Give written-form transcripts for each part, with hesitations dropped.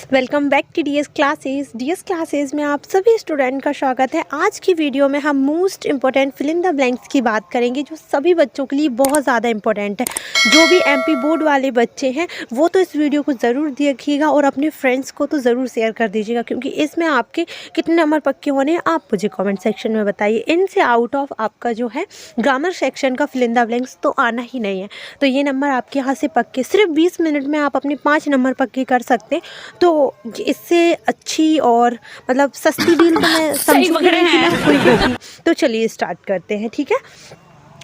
Welcome back to DS classes में आप सभी स्टूडेंट का स्वागत है। आज की वीडियो में हम most important fill in the blanks की बात करेंगे जो सभी बच्चों के लिए बहुत ज़्यादा इम्पोर्टेंट है। जो भी एमपी बोर्ड वाले बच्चे हैं वो तो इस वीडियो को ज़रूर देखिएगा और अपने फ्रेंड्स को तो ज़रूर शेयर कर दीजिएगा, क्योंकि इसमें आपके कितने नंबर पक्के होने हैं आप मुझे कॉमेंट सेक्शन में बताइए। इनसे आउट ऑफ आपका जो है ग्रामर सेक्शन का फिल इन द ब्लैंक्स तो आना ही नहीं है, तो ये नंबर आपके यहाँ से पक्के सिर्फ 20 मिनट में आप अपने 5 नंबर पक्के कर सकते हैं। तो इससे अच्छी और मतलब सस्ती डील तो मैं समझूंगी नहीं कि मैं कोई होगी। तो चलिए स्टार्ट करते हैं, ठीक है।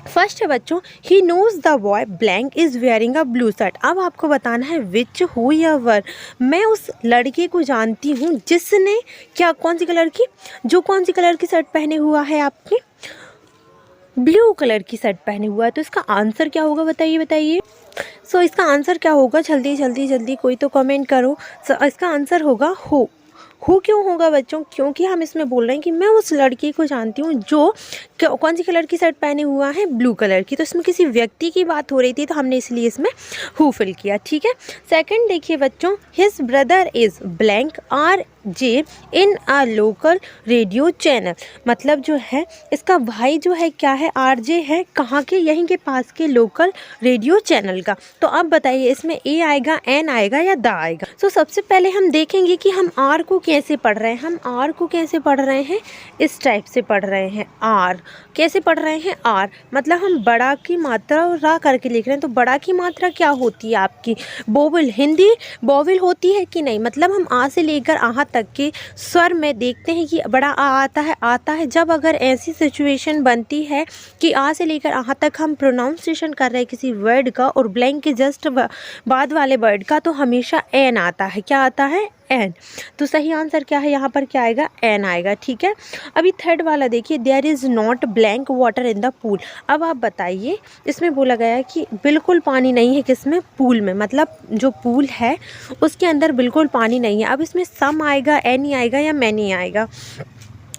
फर्स्ट है बच्चों, he knows the boy blank is wearing a blue shirt. अब आपको बताना है विच हु या वर। मैं उस लड़के को जानती हूँ जिसने क्या कौन सी कलर की, जो कौन सी कलर की शर्ट पहने हुआ है, आपकी ब्लू कलर की शर्ट पहने हुआ है। तो इसका आंसर क्या होगा बताइए। सो इसका आंसर क्या होगा, जल्दी कोई तो कमेंट करो। इसका आंसर होगा हु क्यों होगा बच्चों, क्योंकि हम इसमें बोल रहे हैं कि मैं उस लड़की को जानती हूँ जो कौन सी कलर की शर्ट पहने हुआ है, ब्लू कलर की। तो इसमें किसी व्यक्ति की बात हो रही थी तो हमने इसलिए इसमें हु फिल किया, ठीक है। सेकंड देखिए बच्चों, his brother is blank R J in a local radio channel. मतलब जो है इसका भाई जो है क्या है, आरजे है, कहाँ के, यहीं के पास के लोकल रेडियो चैनल का। तो अब बताइए इसमें ए आएगा, एन आएगा या द आएगा। तो सबसे पहले हम देखेंगे कि हम आर को कैसे पढ़ रहे हैं। हम आर को कैसे पढ़ रहे हैं, इस टाइप से पढ़ रहे हैं। आर कैसे पढ़ रहे हैं, आर मतलब हम बड़ा की मात्रा और रा करके लिख रहे हैं। तो बड़ा की मात्रा क्या होती है आपकी, बोविल, हिंदी बोविल होती है कि नहीं। मतलब हम आ से लेकर आहा तक के स्वर में देखते हैं कि बड़ा आ आता है। जब अगर ऐसी सिचुएशन बनती है कि आ से लेकर आहा तक हम प्रोनाउंसिएशन कर रहे हैं किसी वर्ड का और ब्लैंक के जस्ट बाद वाले वर्ड का, तो हमेशा एन आता है। क्या आता है, एन। तो सही आंसर क्या है यहाँ पर, क्या आएगा, एन आएगा, ठीक है। अभी थर्ड वाला देखिए, there is not blank water in the pool. अब आप बताइए, इसमें बोला गया है कि बिल्कुल पानी नहीं है किसमें, पूल में। मतलब जो पूल है उसके अंदर बिल्कुल पानी नहीं है। अब इसमें सम आएगा, एनी आएगा या मैनी आएगा।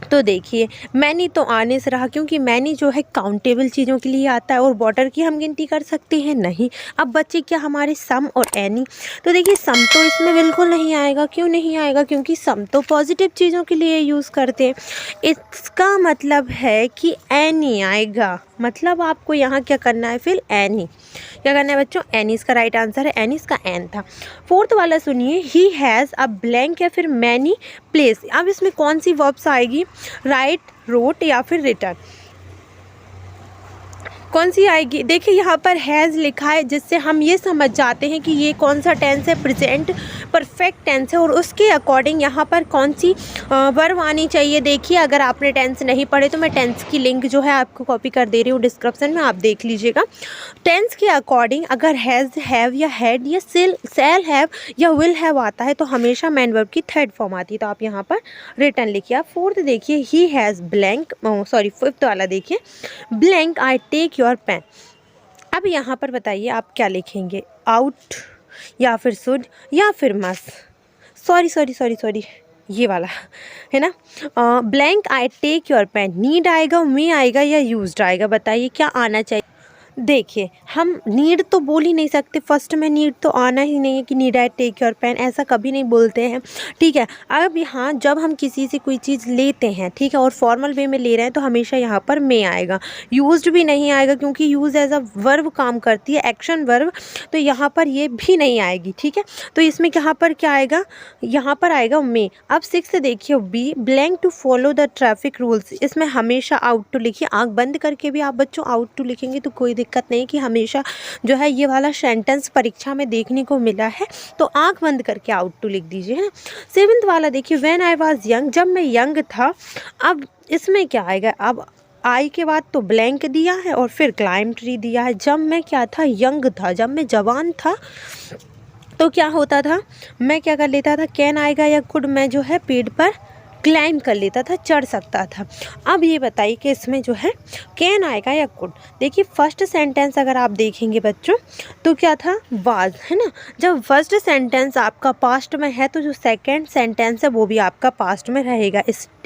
तो देखिए मैनी तो आने से रहा, क्योंकि मैनी जो है काउंटेबल चीज़ों के लिए आता है और वाटर की हम गिनती कर सकते हैं नहीं। अब बच्चे क्या हमारे सम और एनी। तो देखिए सम तो इसमें बिल्कुल नहीं आएगा। क्यों नहीं आएगा, क्योंकि सम तो पॉजिटिव चीज़ों के लिए यूज़ करते हैं। इसका मतलब है कि एनी आएगा। मतलब आपको यहाँ क्या करना है, फिर एनी। क्या करना है बच्चों, एनी इसका राइट आंसर है। एनी इसका एन था। फोर्थ वाला सुनिए, ही हैज़ अ ब्लैंक या फिर मैनी प्लेस। अब इसमें कौन सी वर्ब्स आएगी, राइट, रोट या फिर रिटर्न, कौन सी आएगी। देखिए यहाँ पर हैज़ लिखा है, जिससे हम ये समझ जाते हैं कि ये कौन सा टेंस है, प्रेजेंट परफेक्ट टेंस है और उसके अकॉर्डिंग यहाँ पर कौन सी वर्ब आनी चाहिए। देखिए अगर आपने टेंस नहीं पढ़े तो मैं टेंस की लिंक जो है आपको कॉपी कर दे रही हूँ डिस्क्रिप्शन में, आप देख लीजिएगा। टेंस के अकॉर्डिंग अगर हैज़, हैव या हैड या शैल हैव या विल हैव आता है तो हमेशा मैन वर्ब की थर्ड फॉर्म आती है। तो आप यहाँ पर रिटर्न लिखिए। आप फोर्थ देखिए, ही हैज़ ब्लैंक, फिफ्थ वाला देखिए, blank I take your pen. अब यहाँ पर बताइए आप क्या लिखेंगे, आउट या फिर शुड या फिर मस्ट। सॉरी ये वाला है ना। Blank I take your pen, need आएगा, मे आएगा या यूज्ड आएगा। बताइए क्या आना चाहिए। देखिए हम नीड तो बोल ही नहीं सकते, फर्स्ट में नीड तो आना ही नहीं है कि need I take your pen, ऐसा कभी नहीं बोलते हैं, ठीक है। अब यहाँ जब हम किसी से कोई चीज़ लेते हैं, ठीक है, और फॉर्मल वे में ले रहे हैं तो हमेशा यहाँ पर मे आएगा। यूज्ड भी नहीं आएगा क्योंकि यूज एज अ वर्ब काम करती है, एक्शन वर्ब, तो यहाँ पर ये भी नहीं आएगी, ठीक है। तो इसमें यहाँ पर क्या आएगा, यहाँ पर आएगा मे। अब सिक्स देखिए, be blank to follow the traffic rules. इसमें हमेशा आउट टू लिखिए, आँख बंद करके भी आप बच्चों आउट टू लिखेंगे तो कोई दिक्कत नहीं कि हमेशा जो है ये वाला सेंटेंस परीक्षा में देखने को मिला है, तो आंख बंद करके आउट टू लिख दीजिए, है ना। सेवेंथ वाला देखिए, व्हेन आई वाज यंग, जब मैं यंग था। अब इसमें क्या आएगा, अब आई के बाद तो ब्लैंक दिया है और फिर क्लाइम ट्री दिया है। जब मैं क्या था, यंग था, जब मैं जवान था तो क्या होता था, मैं क्या कर लेता था, कैन आएगा या कुड, मैं जो है पेड़ पर क्लाइम कर लेता था, चढ़ सकता था। अब ये बताइए कि इसमें जो है कैन आएगा या कुड। देखिए फर्स्ट सेंटेंस अगर आप देखेंगे बच्चों तो क्या था, वाज, है ना। जब फर्स्ट सेंटेंस आपका पास्ट में है तो जो सेकंड सेंटेंस है वो भी आपका पास्ट में रहेगा।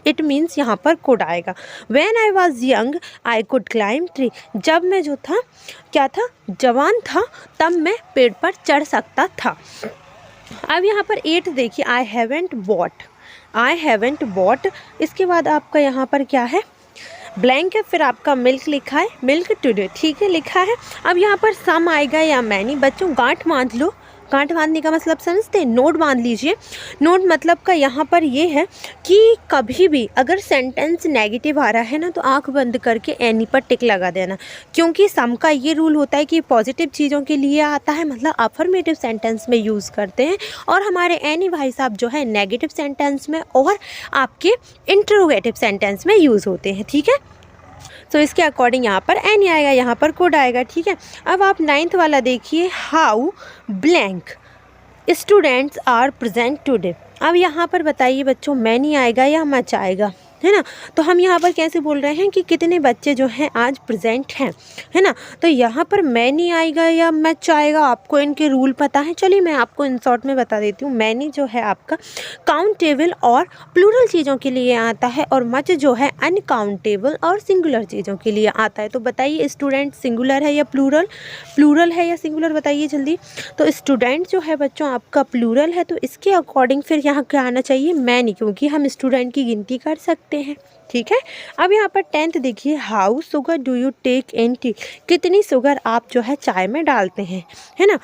इट मीन्स यहाँ पर कुड आएगा। When I was young I could climb tree. जब मैं जो था क्या था, जवान था, तब मैं पेड़ पर चढ़ सकता था। अब यहाँ पर 8 देखिए, I haven't bought, I haven't bought. इसके बाद आपका यहाँ पर क्या है, ब्लैंक है, फिर आपका मिल्क लिखा है, मिल्क टुडे, ठीक है, लिखा है। अब यहाँ पर सम आएगा या मैनी। बच्चों गांठ बांध लो, गांठ बांधने का मतलब समझते हैं, नोट बांध लीजिए। नोट मतलब का यहाँ पर ये है कि कभी भी अगर सेंटेंस नेगेटिव आ रहा है ना, तो आंख बंद करके एनी पर टिक लगा देना, क्योंकि सम का ये रूल होता है कि पॉजिटिव चीज़ों के लिए आता है, मतलब अफर्मेटिव सेंटेंस में यूज़ करते हैं, और हमारे एनी भाई साहब जो है नेगेटिव सेंटेंस में और आपके इंटरोगेटिव सेंटेंस में यूज़ होते हैं, ठीक है। तो इसके अकॉर्डिंग यहाँ पर एनी आएगा, यहाँ पर कोड आएगा, ठीक है। अब आप 9th वाला देखिए, how blank students are present today. अब यहाँ पर बताइए बच्चों, मैनी आएगा या मच आएगा, है ना। तो हम यहाँ पर कैसे बोल रहे हैं कि कितने बच्चे जो हैं आज प्रेजेंट हैं, है ना। तो यहाँ पर मैनी आएगा या मच आएगा, आपको इनके रूल पता है। चलिए मैं आपको इन शॉर्ट में बता देती हूँ। मैनी जो है आपका काउंटेबल और प्लूरल चीज़ों के लिए आता है, और मच जो है अनकाउंटेबल और सिंगुलर चीज़ों के लिए आता है। तो बताइए स्टूडेंट सिंगुलर है या प्लूरल, प्लूरल है या सिंगुलर, बताइए जल्दी। तो स्टूडेंट जो है बच्चों आपका प्लूरल है, तो इसके अकॉर्डिंग फिर यहाँ क्या आना चाहिए, मैनी, क्योंकि हम स्टूडेंट की गिनती कर सकते हैं, ठीक है। अब यहाँ पर 10th देखिए, how sugar do you take in tea. कितनी शुगर आप जो है चाय में डालते हैं, है ना।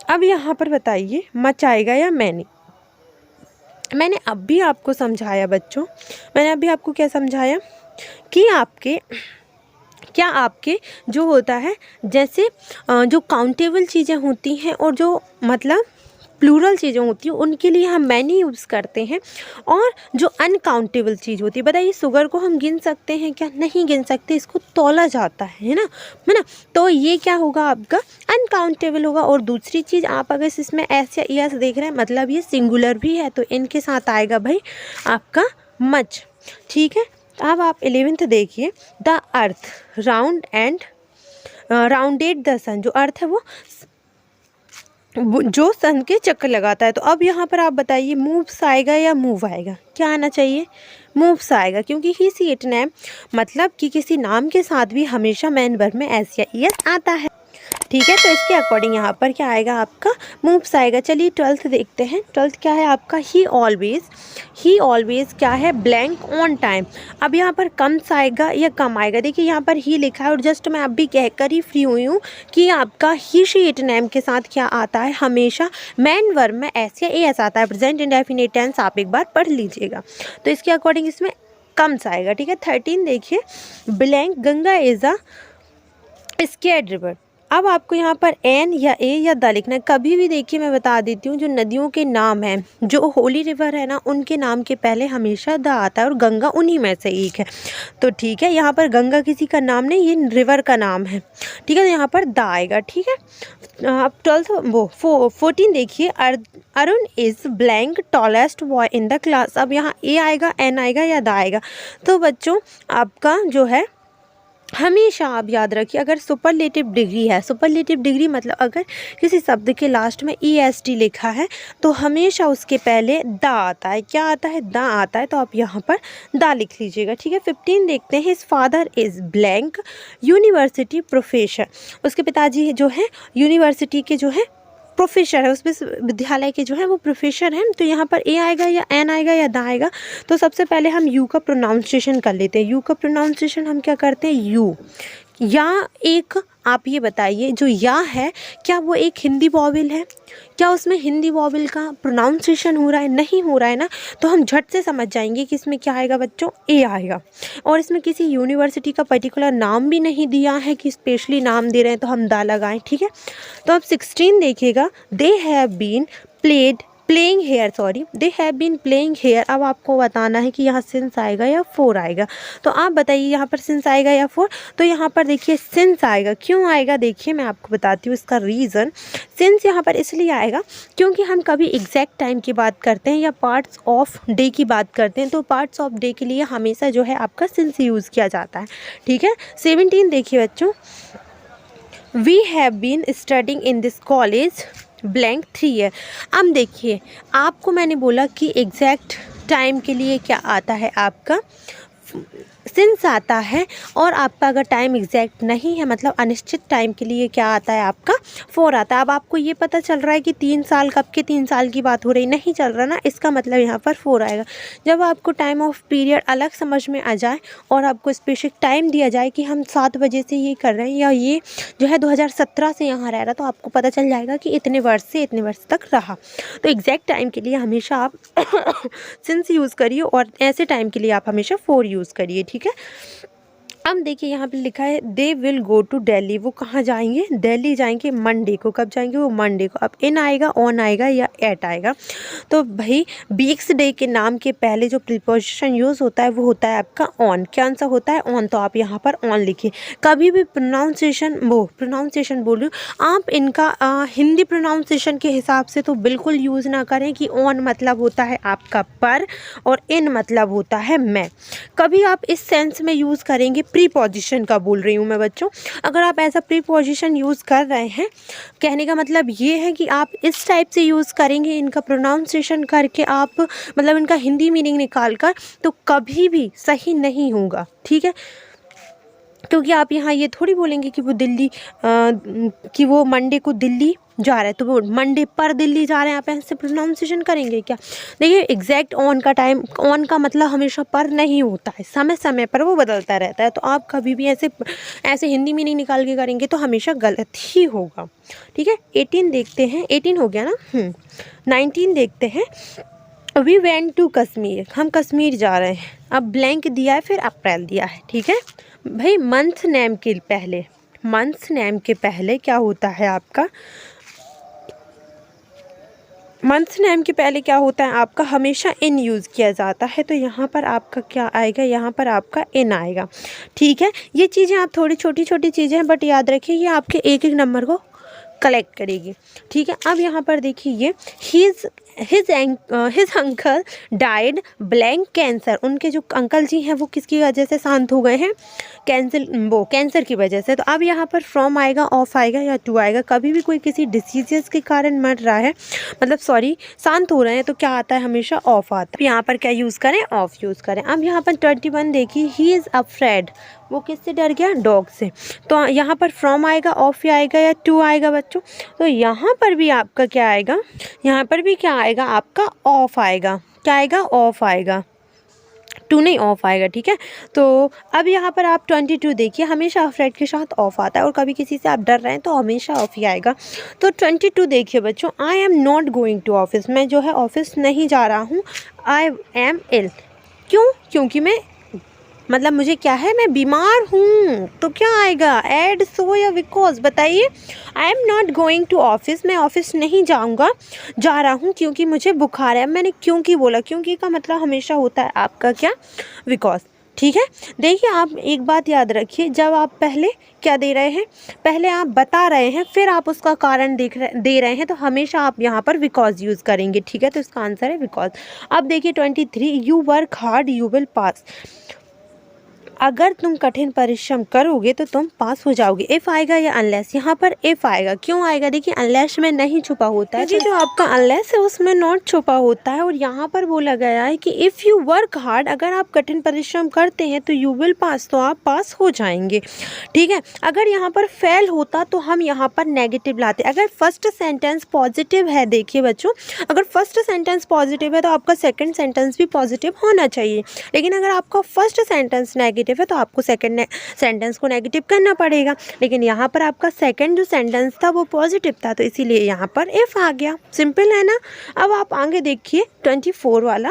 अब यहाँ पर बताइए मच आएगा या मैनी। मैंने अभी आपको समझाया बच्चों, मैंने अभी आपको क्या समझाया कि आपके जो होता है, जैसे जो काउंटेबल चीज़ें होती हैं और जो मतलब प्लूरल चीज़ें होती हैं, उनके लिए हम मैनी यूज़ करते हैं, और जो अनकाउंटेबल चीज़ होती है, बताइए शुगर को हम गिन सकते हैं क्या, नहीं गिन सकते, इसको तौला जाता है ना, है ना। तो ये क्या होगा आपका अनकाउंटेबल होगा। और दूसरी चीज़, आप अगर इसमें एस या एस देख रहे हैं, मतलब ये सिंगुलर भी है, तो इनके साथ आएगा भाई आपका मच, ठीक है। अब आप 11th देखिए, the earth round and rounded the sun. जो अर्थ है वो जो सन के चक्कर लगाता है। तो अब यहाँ पर आप बताइए मूव्स आएगा या मूव आएगा, क्या आना चाहिए, मूव्स आएगा, क्योंकि ही सी इट नेम, मतलब कि किसी नाम के साथ भी हमेशा मैन वर्ब में एस या एस आता है, ठीक है। तो इसके अकॉर्डिंग यहाँ पर क्या आएगा आपका मूव्स आएगा। चलिए 12th देखते हैं। 12th क्या है आपका, ही ऑलवेज क्या है, ब्लैंक ऑन टाइम। अब यहाँ पर कम्स आएगा या कम आएगा, देखिए यहाँ पर ही लिखा है, और जस्ट मैं अभी कहकर ही फ्री हुई हूँ कि आपका ही शी इट नेम के साथ क्या आता है, हमेशा मैन वर्ब में एस या एस आता है, प्रेजेंट इंडेफिनिट टेंस, आप एक बार पढ़ लीजिएगा। तो इसके अकॉर्डिंग इसमें कम्स आएगा, ठीक है। 13 देखिए, blank Ganga is a scared river. अब आपको यहाँ पर एन या ए या द लिखना है। कभी भी देखिए मैं बता देती हूँ, जो नदियों के नाम हैं, जो होली रिवर है ना, उनके नाम के पहले हमेशा द आता है, और गंगा उन्हीं में से एक है। तो ठीक है, यहाँ पर गंगा किसी का नाम नहीं, ये रिवर का नाम है, ठीक है। तो यहाँ पर द आएगा, ठीक है। अब 14 देखिए, Arun is blank tallest boy in the class. अब यहाँ ए आएगा, एन आएगा या द आएगा। तो बच्चों आपका जो है, हमेशा आप याद रखिए, अगर सुपरलेटिव डिग्री है, सुपरलेटिव डिग्री मतलब अगर किसी शब्द के लास्ट में EST लिखा है, तो हमेशा उसके पहले द आता है। क्या आता है, द आता है। तो आप यहाँ पर द लिख लीजिएगा, ठीक है। 15 देखते हैं, his father is blank university professor. उसके पिताजी जो है यूनिवर्सिटी के जो है प्रोफेसर है, उस विश्वविद्यालय के जो है वो प्रोफेसर हैं। तो यहाँ पर ए आएगा या एन आएगा या द आएगा। तो सबसे पहले हम यू का प्रोनाउंसिएशन कर लेते हैं। यू का प्रोनाउंसिएशन हम क्या करते हैं, यू या एक, आप ये बताइए जो या है, क्या वो एक हिंदी वॉवेल है, क्या उसमें हिंदी वॉवेल का प्रोनाउंसिएशन हो रहा है, नहीं हो रहा है ना। तो हम झट से समझ जाएंगे कि इसमें क्या आएगा बच्चों, ए आएगा। और इसमें किसी यूनिवर्सिटी का पर्टिकुलर नाम भी नहीं दिया है कि स्पेशली नाम दे रहे हैं, तो हम दा लगाएं, ठीक है। तो अब 16 देखिएगा, they have been playing here. अब आपको बताना है कि यहाँ सिंस आएगा या फोर आएगा। तो आप बताइए यहाँ पर सिंस आएगा या फोर। तो यहाँ पर देखिए सिंस आएगा। क्यों आएगा, देखिए मैं आपको बताती हूँ इसका रीज़न। सिंस यहाँ पर इसलिए आएगा क्योंकि हम कभी एग्जैक्ट टाइम की बात करते हैं या पार्ट्स ऑफ डे की बात करते हैं, तो पार्ट्स ऑफ डे के लिए हमेशा जो है आपका सिंस यूज़ किया जाता है, ठीक है। 17 देखिए बच्चों, we have been studying in this college blank 3 year. अब देखिए आपको मैंने बोला कि एग्जैक्ट टाइम के लिए क्या आता है आपका सिंस आता है, और आपका अगर टाइम एग्जैक्ट नहीं है मतलब अनिश्चित टाइम के लिए क्या आता है आपका 4 आता है। अब आपको ये पता चल रहा है कि 3 साल कब के 3 साल की बात हो रही नहीं चल रहा ना, इसका मतलब यहाँ पर 4 आएगा। जब आपको टाइम ऑफ पीरियड अलग समझ में आ जाए और आपको स्पेसिफिक टाइम दिया जाए कि हम 7 बजे से ये कर रहे हैं या ये जो है 2017 से यहाँ रह रहा, तो आपको पता चल जाएगा कि इतने वर्ष से इतने वर्ष तक रहा। तो एग्जैक्ट टाइम के लिए हमेशा आप सिंस यूज़ करिए और ऐसे टाइम के लिए आप हमेशा 4 यूज़ करिए, ठीक है। अब देखिए यहाँ पे लिखा है they will go to Delhi, वो कहाँ जाएंगे, दिल्ली जाएंगे मंडे को। कब जाएंगे, वो मंडे को। अब इन आएगा, ऑन आएगा या एट आएगा। तो भाई वीक्स डे के नाम के पहले जो प्रीपोजिशन यूज़ होता है वो होता है आपका ऑन। कौन सा होता है, ऑन। तो आप यहाँ पर ऑन लिखिए। कभी भी प्रोनाउंसिएशन बोलूँ आप इनका हिंदी प्रोनाउंसिएशन के हिसाब से तो बिल्कुल यूज़ ना करें कि ऑन मतलब होता है आपका पर और इन मतलब होता है मैं। कभी आप इस सेंस में यूज़ करेंगे, प्रीपोजिशन का बोल रही हूँ मैं बच्चों। अगर आप ऐसा प्रीपोजिशन यूज़ कर रहे हैं, कहने का मतलब ये है कि आप इस टाइप से यूज़ करेंगे इनका प्रोनाउंसिएशन करके, आप मतलब इनका हिंदी मीनिंग निकाल कर, तो कभी भी सही नहीं होगा, ठीक है। क्योंकि आप यहाँ ये थोड़ी बोलेंगे कि वो दिल्ली कि वो मंडे को दिल्ली जा रहा है, तो वो मंडे पर दिल्ली जा रहे हैं, आप ऐसे प्रोनाउंसिएशन करेंगे क्या। देखिए एग्जैक्ट ऑन का टाइम, ऑन का मतलब हमेशा पर नहीं होता है, समय समय पर वो बदलता रहता है। तो आप कभी भी ऐसे हिंदी मीनिंग निकाल के करेंगे तो हमेशा गलत ही होगा, ठीक है। 18 देखते हैं, 18 हो गया ना। 19 देखते हैं। वी वेंट टू कश्मीर, हम कश्मीर जा रहे हैं। अब ब्लैंक दिया है, फिर अप्रैल दिया है, ठीक है भाई। मंथ नेम के पहले क्या होता है आपका, मंथ नेम के पहले क्या होता है आपका, हमेशा इन यूज़ किया जाता है। तो यहाँ पर आपका क्या आएगा, यहाँ पर आपका इन आएगा, ठीक है। ये चीज़ें आप थोड़ी छोटी छोटी चीज़ें हैं, बट याद रखिए ये आपके एक एक नंबर को कलेक्ट करेगी, ठीक है। अब यहाँ पर देखिए his uncle died blank cancer, उनके जो अंकल जी हैं वो किसकी वजह से शांत हो गए हैं, कैंसर की वजह से। तो अब यहाँ पर फ्रॉम आएगा, ऑफ आएगा या टू आएगा। कभी भी कोई किसी डिसीजेस के कारण मर रहा है, मतलब शांत हो रहे हैं, तो क्या आता है, हमेशा ऑफ आता है। यहाँ पर क्या यूज़ करें, ऑफ यूज़ करें। अब यहाँ पर 21 देखिए, ही इज़ अफ्रेड, वो किससे डर गया, डॉग से। तो यहाँ पर फ्रॉम आएगा, ऑफ आएगा या टू आएगा बच्चों। तो यहाँ पर भी आपका क्या आएगा, यहाँ पर भी क्या आएगा आपका ऑफ आएगा। क्या आएगा, ऑफ आएगा, टू नहीं ऑफ आएगा, ठीक है। तो अब यहाँ पर आप 22 देखिए, हमेशा अफ्रेड के साथ ऑफ आता है, और कभी किसी से आप डर रहे हैं तो हमेशा ऑफ ही आएगा। तो 22 देखिए बच्चों, I am not going to office, मैं जो है ऑफिस नहीं जा रहा हूँ। आई एम इल, क्यों, क्योंकि मैं मतलब मुझे क्या है, मैं बीमार हूँ। तो क्या आएगा, एड, सो या बिकॉज, बताइए। I am not going to office, मैं ऑफिस नहीं जा रहा हूँ क्योंकि मुझे बुखार है। मैंने क्योंकि बोला, क्योंकि का मतलब हमेशा होता है आपका क्या, बिकॉज, ठीक है। देखिए आप एक बात याद रखिए, जब आप पहले क्या दे रहे हैं, पहले आप बता रहे हैं फिर आप उसका कारण दे रहे हैं, तो हमेशा आप यहाँ पर बिकॉज यूज़ करेंगे, ठीक है। तो इसका आंसर है बिकॉज। अब देखिए 23, you work hard you will pass, अगर तुम कठिन परिश्रम करोगे तो तुम पास हो जाओगे। इफ़ आएगा या अनलेस, यहाँ पर इफ़ आएगा। क्यों आएगा, देखिए अनलेस में नहीं छुपा होता है, जो आपका अनलेस है उसमें नॉट छुपा होता है। और यहाँ पर बोला गया है कि इफ़ यू वर्क हार्ड, अगर आप कठिन परिश्रम करते हैं तो यू विल पास, तो आप पास हो जाएंगे, ठीक है। अगर यहाँ पर फेल होता तो हम यहाँ पर नेगेटिव लाते। अगर फर्स्ट सेंटेंस पॉजिटिव है, देखिए बच्चों, अगर फर्स्ट सेंटेंस पॉजिटिव है तो आपका सेकेंड सेंटेंस भी पॉजिटिव होना चाहिए। लेकिन अगर आपका फर्स्ट सेंटेंस नेगेटिव है तो आपको सेकंड सेंटेंस को नेगेटिव करना पड़ेगा। लेकिन यहाँ पर आपका सेकंड जो सेंटेंस था वो पॉजिटिव था, तो इसीलिए यहाँ पर इफ़ आ गया। सिंपल है ना। अब आप आगे देखिए 24 वाला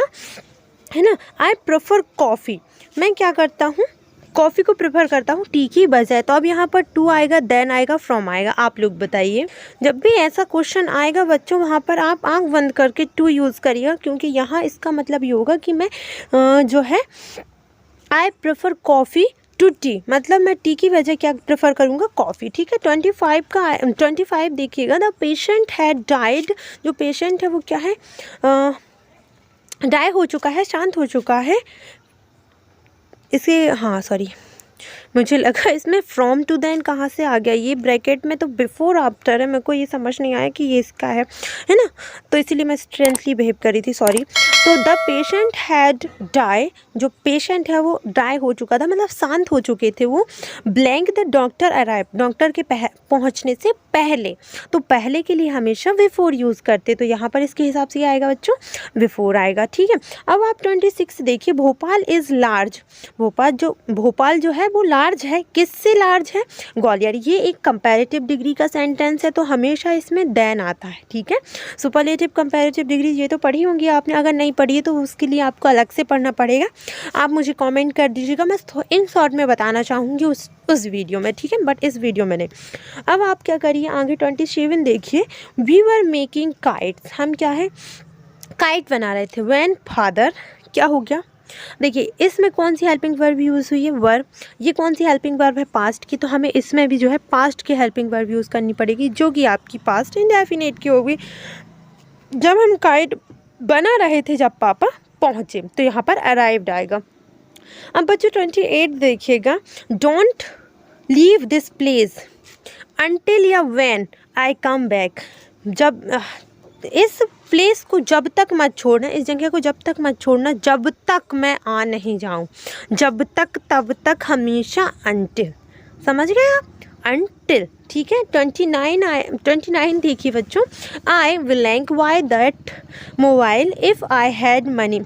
है ना, आई प्रेफर कॉफ़ी, मैं क्या करता हूँ, कॉफ़ी को प्रेफर करता हूँ टी की बजाय। तो अब यहाँ पर टू आएगा, देन आएगा, फ्रॉम आएगा। आप लोग बताइए, जब भी ऐसा क्वेश्चन आएगा बच्चों, वहाँ पर आप आंख बंद करके टू यूज़ करिएगा, क्योंकि यहाँ इसका मतलब ये होगा कि मैं जो है I prefer coffee to tea, मतलब मैं टी की वजह क्या प्रेफर करूँगा, कॉफ़ी, ठीक है। 25 देखिएगा, द पेशेंट हैड डाइड, जो पेशेंट है वो क्या है, डाई हो चुका है, शांत हो चुका है। इसे मुझे लगा इसमें फ्रॉम टू देन कहाँ से आ गया, ये ब्रैकेट में तो बिफोर आफ्टर है, मेरे को ये समझ नहीं आया कि ये इसका है ना, तो इसीलिए मैं स्ट्रेंथली बिहेव करी थी, सॉरी। तो द पेशेंट हैड डाई, जो पेशेंट है वो डाई हो चुका था, मतलब शांत हो चुके थे वो। Blank the doctor arrive, doctor के पहुँचने से पहले, तो पहले के लिए हमेशा बिफोर यूज़ करते, तो यहाँ पर इसके हिसाब से आएगा बच्चों बिफोर आएगा, ठीक है। अब आप 26 देखिए, भोपाल इज़ लार्ज, भोपाल जो है वो लार्ज है, किससे लार्ज है, ग्वालियर। ये एक कंपैरेटिव डिग्री का सेंटेंस है, तो हमेशा इसमें देन आता है, ठीक है। सुपरलेटिव कंपैरेटिव डिग्री ये तो पढ़ी होंगी आपने, अगर नहीं पढ़ी है तो उसके लिए आपको अलग से पढ़ना पड़ेगा, आप मुझे कमेंट कर दीजिएगा, मैं इन शॉर्ट में बताना चाहूँगी उस वीडियो में, ठीक है, बट इस वीडियो में नहीं। अब आप क्या करिए, आगे 27 देखिए, वी वर मेकिंग काइट्स, हम क्या है काइट बना रहे थे, व्हेन फादर, क्या हो गया, देखिए इसमें कौन सी हेल्पिंग वर्ब यूज़ हुई है, वर्ब, ये कौन सी हेल्पिंग वर्ब है, पास्ट की, तो हमें इसमें भी जो है पास्ट की हेल्पिंग वर्ब यूज़ करनी पड़ेगी, जो कि आपकी पास्ट इंडेफिनिट की होगी। जब हम काइट बना रहे थे, जब पापा पहुँचे, तो यहाँ पर अराइव्ड आएगा। अब बच्चों 28 देखिएगा, don't leave this place until या व्हेन आई कम बैक, जब इस प्लेस को जब तक मत छोड़ना, इस जगह को जब तक मत छोड़ना जब तक मैं आ नहीं जाऊँ, जब तक तब तक हमेशा अनटिल, समझ गए आप, अनटिल, ठीक है। 29 देखिए बच्चों, I blank why that mobile if I had money,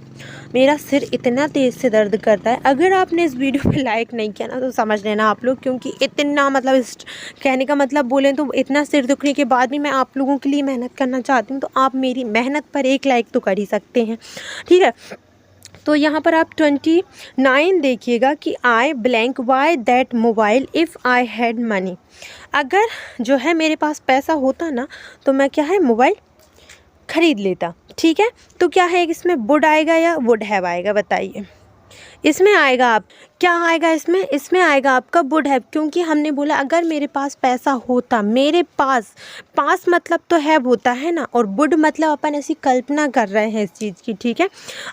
मेरा सिर इतना तेज़ से दर्द करता है, अगर आपने इस वीडियो पे लाइक नहीं किया ना तो समझ लेना आप लोग, क्योंकि इतना मतलब इस कहने का मतलब बोलें तो इतना सिर दुखने के बाद भी मैं आप लोगों के लिए मेहनत करना चाहती हूँ, तो आप मेरी मेहनत पर एक लाइक तो कर ही सकते हैं, ठीक है। तो यहाँ पर आप 29 देखिएगा कि I blank why that mobile if I had money, अगर जो है मेरे पास पैसा होता ना तो मैं क्या है मोबाइल ख़रीद लेता, ठीक है। तो क्या है, इसमें वुड आएगा या वुड हैव आएगा, बताइए। इसमें आएगा, आप क्या आएगा, इसमें आएगा आपका वुड हैव, क्योंकि हमने बोला अगर मेरे पास पैसा होता, मेरे पास मतलब तो हैव होता है ना, और वुड मतलब अपन ऐसी कल्पना कर रहे हैं इस चीज़ की, ठीक है।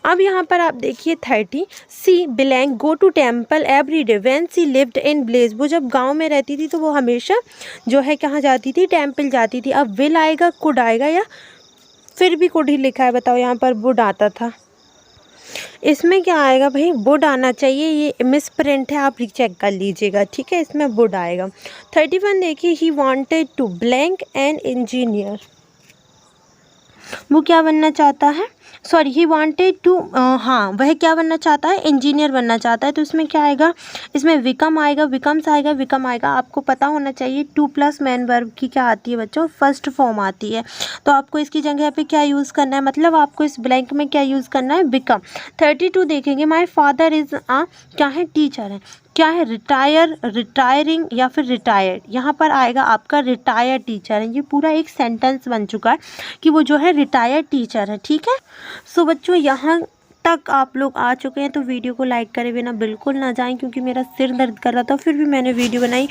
अब यहाँ पर आप देखिए 30, she blank go to temple every day when she lived in village, वो जब गाँव में रहती थी तो वो हमेशा जो है कहाँ जाती थी, टेम्पल जाती थी। अब विल आएगा, कुड आएगा, या फिर भी कुड ही लिखा है, बताओ, यहाँ पर वुड आता था, इसमें क्या आएगा भाई, वुड आना चाहिए, ये मिस प्रिंट है, आप रीचेक कर लीजिएगा, ठीक है, इसमें वुड आएगा। 31 देखिए, he wanted to blank an engineer, वो क्या बनना चाहता है, सॉरी ही वांटेड टू, हाँ वह क्या बनना चाहता है, इंजीनियर बनना चाहता है, तो इसमें क्या आएगा, इसमें विकम आएगा, विकम आएगा। आपको पता होना चाहिए 2+ मैन वर्ब की क्या आती है बच्चों, फर्स्ट फॉर्म आती है, तो आपको इसकी जगह पे क्या यूज़ करना है, मतलब आपको इस ब्लैंक में क्या यूज़ करना है, विकम। 32 देखेंगे, माई फादर इज़ क्या है, टीचर है, क्या है, रिटायरिंग या फिर रिटायर्ड, यहाँ पर आएगा आपका रिटायर्ड टीचर है, ये पूरा एक सेंटेंस बन चुका है कि वो जो है रिटायर्ड टीचर है, ठीक है। सो बच्चों यहाँ तक आप लोग आ चुके हैं, तो वीडियो को लाइक करे बिना बिल्कुल ना जाएं, क्योंकि मेरा सिर दर्द कर रहा था, फिर भी मैंने वीडियो बनाई,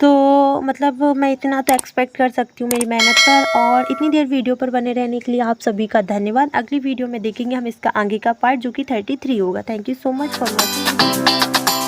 तो मतलब मैं इतना तो एक्सपेक्ट कर सकती हूँ मेरी मेहनत पर, और इतनी देर वीडियो पर बने रहने के लिए आप सभी का धन्यवाद। अगली वीडियो में देखेंगे हम इसका आगे का पार्ट, जो कि 33 होगा। Thank you so much for watching.